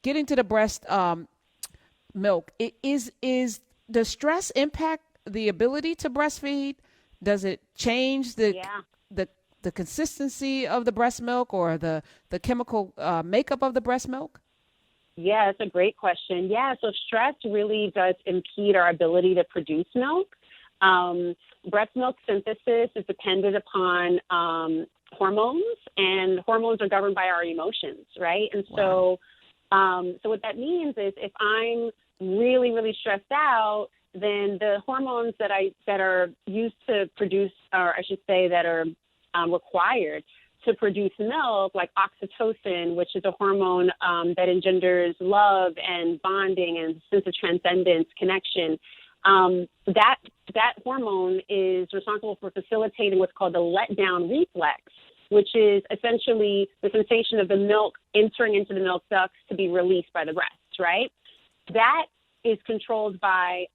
getting to the breast milk, does stress impact the ability to breastfeed? Does it change the consistency of the breast milk or the chemical makeup of the breast milk? Yeah, it's a great question. Yeah, so stress really does impede our ability to produce milk. Breast milk synthesis is dependent upon hormones, and hormones are governed by our emotions, right? And so what that means is if I'm really, really stressed out, then the hormones that are used to produce, or I should say that are required to produce milk, like oxytocin, which is a hormone that engenders love and bonding and sense of transcendence, connection, that hormone is responsible for facilitating what's called the letdown reflex, which is essentially the sensation of the milk entering into the milk ducts to be released by the breast, right? That is controlled by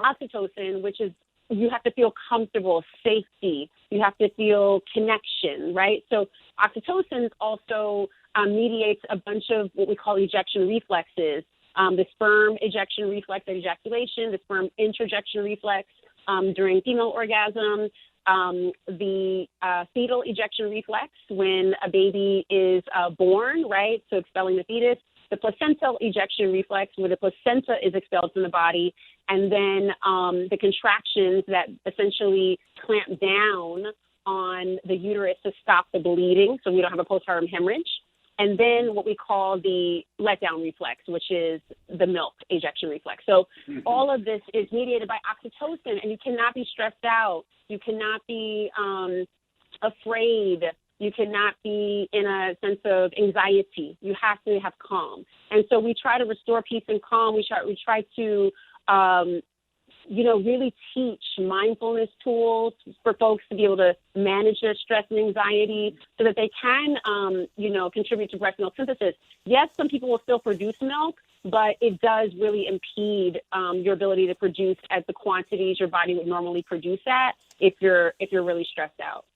oxytocin, which is you have to feel comfortable, safety. You have to feel connection, right? So oxytocin also mediates a bunch of what we call ejection reflexes. The sperm ejection reflex at ejaculation, the sperm introjection reflex during female orgasm, the fetal ejection reflex when a baby is born, right? So expelling the fetus. The placental ejection reflex where the placenta is expelled from the body, and then the contractions that essentially clamp down on the uterus to stop the bleeding so we don't have a postpartum hemorrhage. And then what we call the letdown reflex, which is the milk ejection reflex. So all of this is mediated by oxytocin, and you cannot be stressed out. You cannot be afraid. You cannot be in a sense of anxiety. You have to have calm. And so we try to restore peace and calm. We try to, really teach mindfulness tools for folks to be able to manage their stress and anxiety so that they can, contribute to breast milk synthesis. Yes, some people will still produce milk, but it does really impede your ability to produce at the quantities your body would normally produce at if you're really stressed out.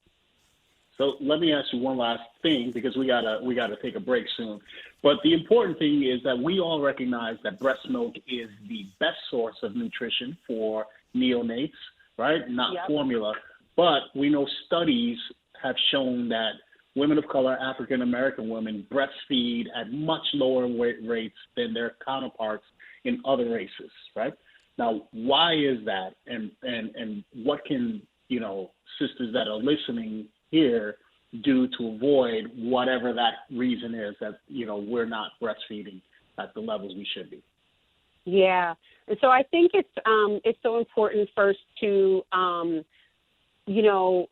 So let me ask you one last thing, because we gotta take a break soon. But the important thing is that we all recognize that breast milk is the best source of nutrition for neonates, right? Not formula. But we know studies have shown that women of color, African American women, breastfeed at much lower rates than their counterparts in other races, right? Now, why is that? And what can, sisters that are listening here do to avoid whatever that reason is that, we're not breastfeeding at the levels we should be? Yeah. And so I think it's so important first to,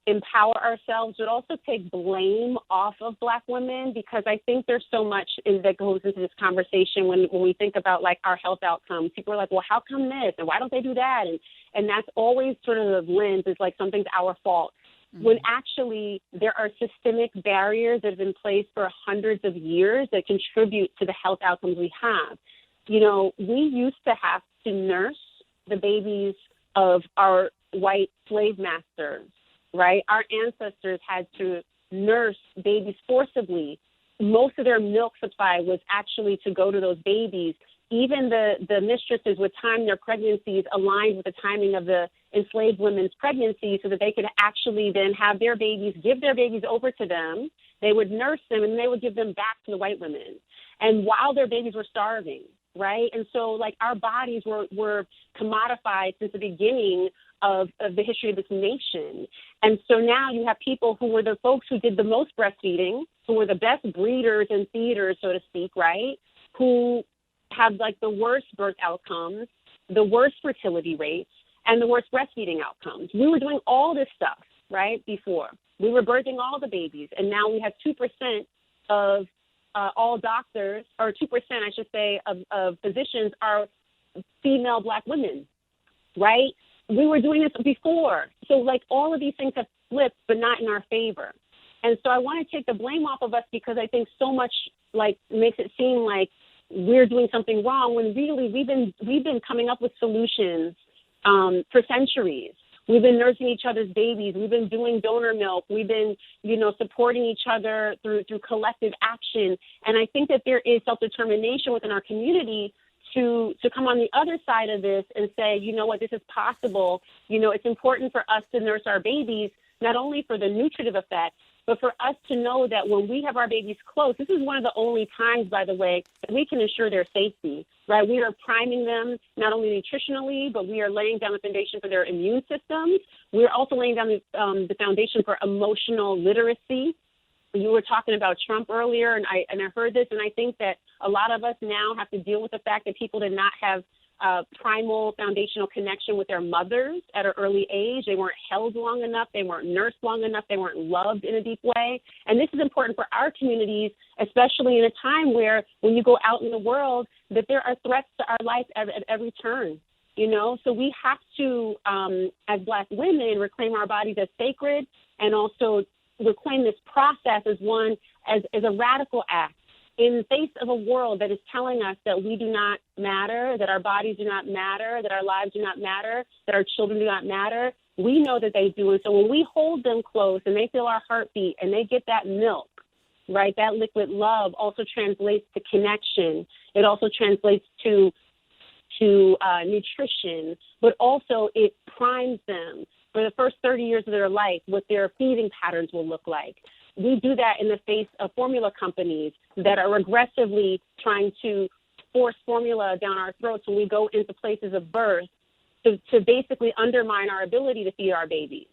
empower ourselves, but also take blame off of Black women, because I think there's so much that goes into this conversation when we think about like our health outcomes. People are like, well, how come this? And why don't they do that? And that's always sort of the lens is like something's our fault. When actually there are systemic barriers that have been in place for hundreds of years that contribute to the health outcomes we have. We used to have to nurse the babies of our white slave masters, right? Our ancestors had to nurse babies forcibly. Most of their milk supply was actually to go to those babies. Even the mistresses would time their pregnancies aligned with the timing of the enslaved women's pregnancy so that they could actually then have their babies, give their babies over to them. They would nurse them, and they would give them back to the white women. And while their babies were starving, right? And so, like, our bodies were commodified since the beginning of the history of this nation. And so now you have people who were the folks who did the most breastfeeding, who were the best breeders and feeders, so to speak, right? Who have like the worst birth outcomes, the worst fertility rates, and the worst breastfeeding outcomes. We were doing all this stuff, right, before. We were birthing all the babies, and now we have 2% of all doctors, or 2%, I should say, of physicians are female Black women, right? We were doing this before. So, like, all of these things have flipped, but not in our favor. And so I want to take the blame off of us because I think so much, like, makes it seem like we're doing something wrong when really we've been coming up with solutions for centuries. We've been nursing each other's babies. We've been doing donor milk. We've been, supporting each other through collective action. And I think that there is self-determination within our community to come on the other side of this and say, you know what, this is possible. It's important for us to nurse our babies, not only for the nutritive effects, but for us to know that when we have our babies close, this is one of the only times, by the way, that we can ensure their safety, right? We are priming them not only nutritionally, but we are laying down the foundation for their immune systems. We're also laying down the foundation for emotional literacy. You were talking about Trump earlier, and I heard this, and I think that a lot of us now have to deal with the fact that people did not have primal foundational connection with their mothers at an early age. They weren't held long enough. They weren't nursed long enough. They weren't loved in a deep way. And this is important for our communities, especially in a time where when you go out in the world, that there are threats to our life at every turn. So we have to, as Black women, reclaim our bodies as sacred and also reclaim this process as a radical act. In the face of a world that is telling us that we do not matter, that our bodies do not matter, that our lives do not matter, that our children do not matter, we know that they do. And so when we hold them close and they feel our heartbeat and they get that milk, right, that liquid love also translates to connection. It also translates to nutrition, but also it primes them for the first 30 years of their life what their feeding patterns will look like. We do that in the face of formula companies that are aggressively trying to force formula down our throats when we go into places of birth to basically undermine our ability to feed our babies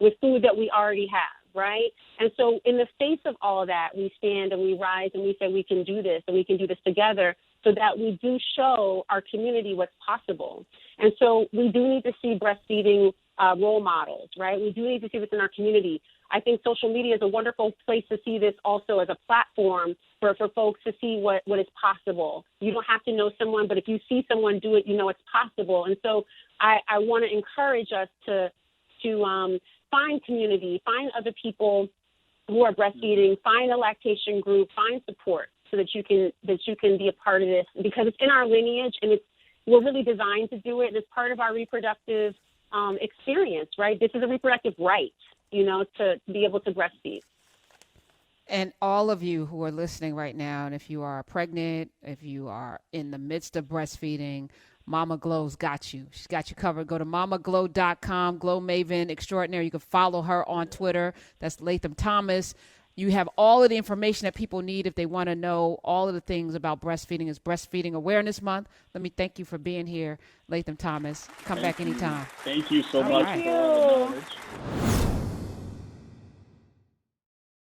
with food that we already have, right? And so in the face of all of that, we stand and we rise and we say we can do this and we can do this together so that we do show our community what's possible. And so we do need to see breastfeeding role models, right? We do need to see this in our community. I think social media is a wonderful place to see this also as a platform for folks to see what is possible. You don't have to know someone, but if you see someone do it, you know it's possible. And so I want to encourage us to find community, find other people who are breastfeeding, find a lactation group, find support so that you can be a part of this, because it's in our lineage and we're really designed to do it. And it's part of our reproductive experience, right? This is a reproductive right, to be able to breastfeed. And all of you who are listening right now, and if you are pregnant, if you are in the midst of breastfeeding, Mama Glow's got you. She's got you covered. Go to mamaglow.com, Glow Maven Extraordinary. You can follow her on Twitter. That's Latham Thomas. You have all of the information that people need if they want to know all of the things about breastfeeding. It's Breastfeeding Awareness Month. Let me thank you for being here, Latham Thomas. Come back anytime. Thank you so much for all the knowledge.